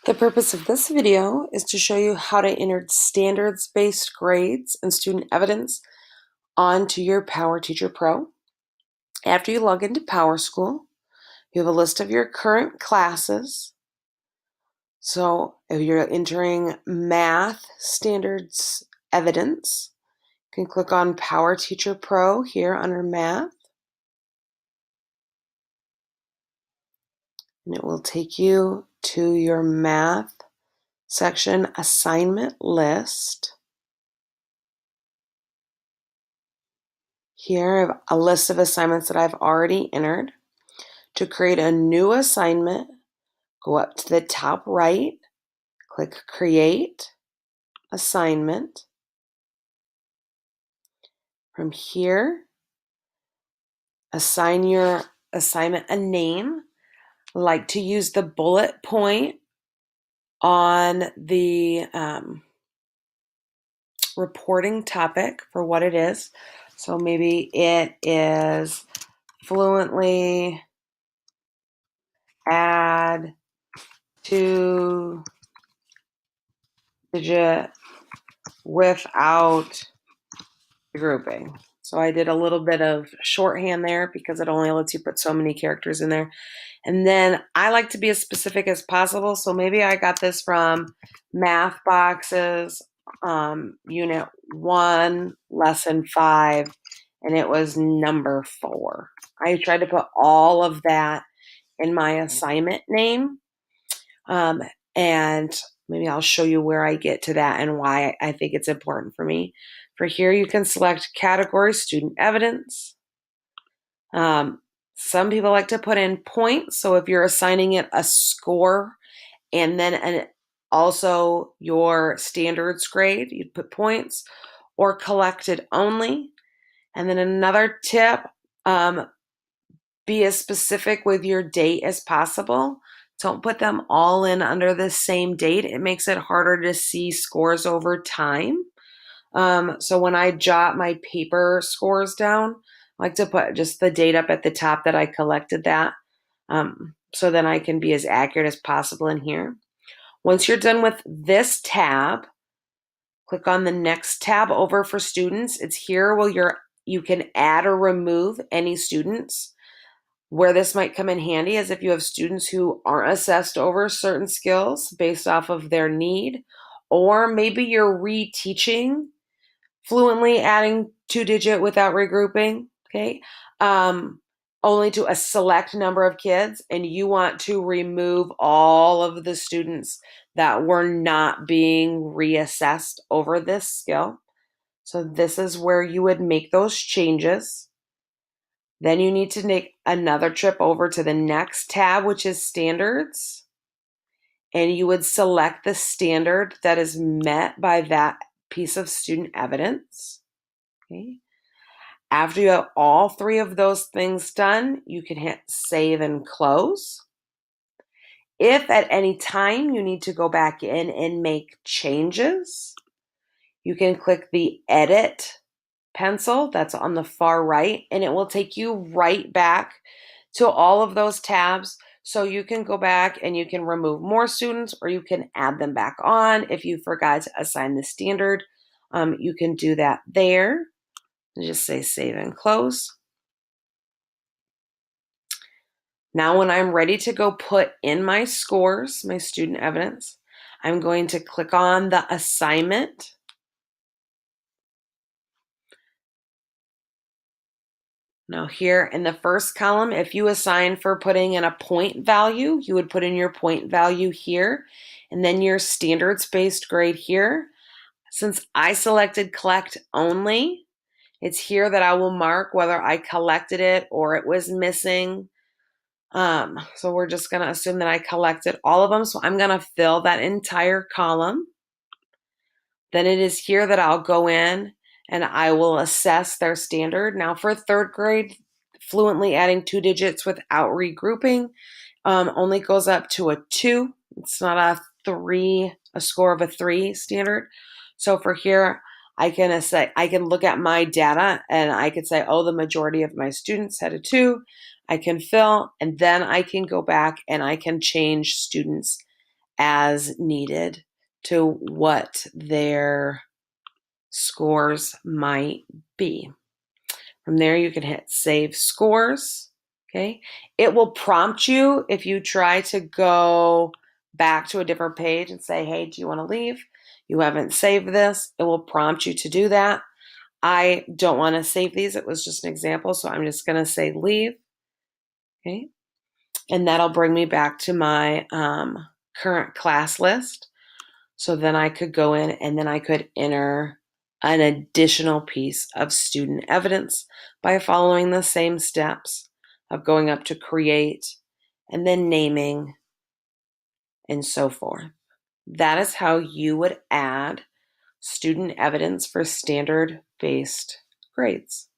The purpose of this video is to show you how to enter standards-based grades and student evidence onto your PowerTeacher Pro. After you log into PowerSchool, you have a list of your current classes. So if you're entering math standards evidence, you can click on PowerTeacher Pro here under math. And it will take you to your math section assignment list. Here I have a list of assignments that I've already entered. To create a new assignment, go up to the top right, click Create Assignment. From here, assign your assignment a name. I like to use the bullet point on the reporting topic for what it is. So maybe it is fluently add 2-digit without grouping. So I did a little bit of shorthand there because it only lets you put so many characters in there. And then I like to be as specific as possible. So maybe I got this from Math Boxes, Unit 1, Lesson 5, and it was number 4. I tried to put all of that in my assignment name. And maybe I'll show you where I get to that and why I think it's important for me. For here, you can select category student evidence. Some people like to put in points. So if you're assigning it a score and then also your standards grade, you'd put points, or collected only. And then another tip, be as specific with your date as possible. Don't put them all in under the same date. It makes it harder to see scores over time. So when I jot my paper scores down, I like to put just the date up at the top that I collected that, so then I can be as accurate as possible in here. Once you're done with this tab, click on the next tab over for students. It's here where you can add or remove any students. Where this might come in handy is if you have students who aren't assessed over certain skills based off of their need, or maybe you're reteaching fluently adding 2-digit without regrouping, okay? Only to a select number of kids, and you want to remove all of the students that were not being reassessed over this skill. So this is where you would make those changes. Then you need to make another trip over to the next tab, which is standards. And you would select the standard that is met by that piece of student evidence. Okay. After you have all 3 of those things done, you can hit save and close. If at any time you need to go back in and make changes, you can click the edit pencil that's on the far right, and it will take you right back to all of those tabs. So you can go back and you can remove more students, or you can add them back on. If you forgot to assign the standard, you can do that there. Just say save and close. Now when I'm ready to go put in my scores, my student evidence, I'm going to click on the assignment. Now here in the first column, if you assign for putting in a point value, you would put in your point value here, and then your standards-based grade here. Since I selected collect only, it's here that I will mark whether I collected it or it was missing. So we're just going to assume that I collected all of them. So I'm going to fill that entire column. Then it is here that I'll go in and I will assess their standard. Now for 3rd grade, fluently adding 2 digits without regrouping only goes up to a 2. It's not a score of a 3 standard. So for here, I can look at my data and I could say, oh, the majority of my students had a 2. I can fill, and then I can go back and I can change students as needed to what their scores might be. From there, you can hit save scores. Okay. It will prompt you if you try to go back to a different page and say, hey, do you want to leave? You haven't saved this. It will prompt you to do that. I don't want to save these. It was just an example. So I'm just going to say leave. Okay. And that'll bring me back to my current class list. So then I could go in and then I could enter an additional piece of student evidence by following the same steps of going up to create and then naming and so forth. That is how you would add student evidence for standard-based grades.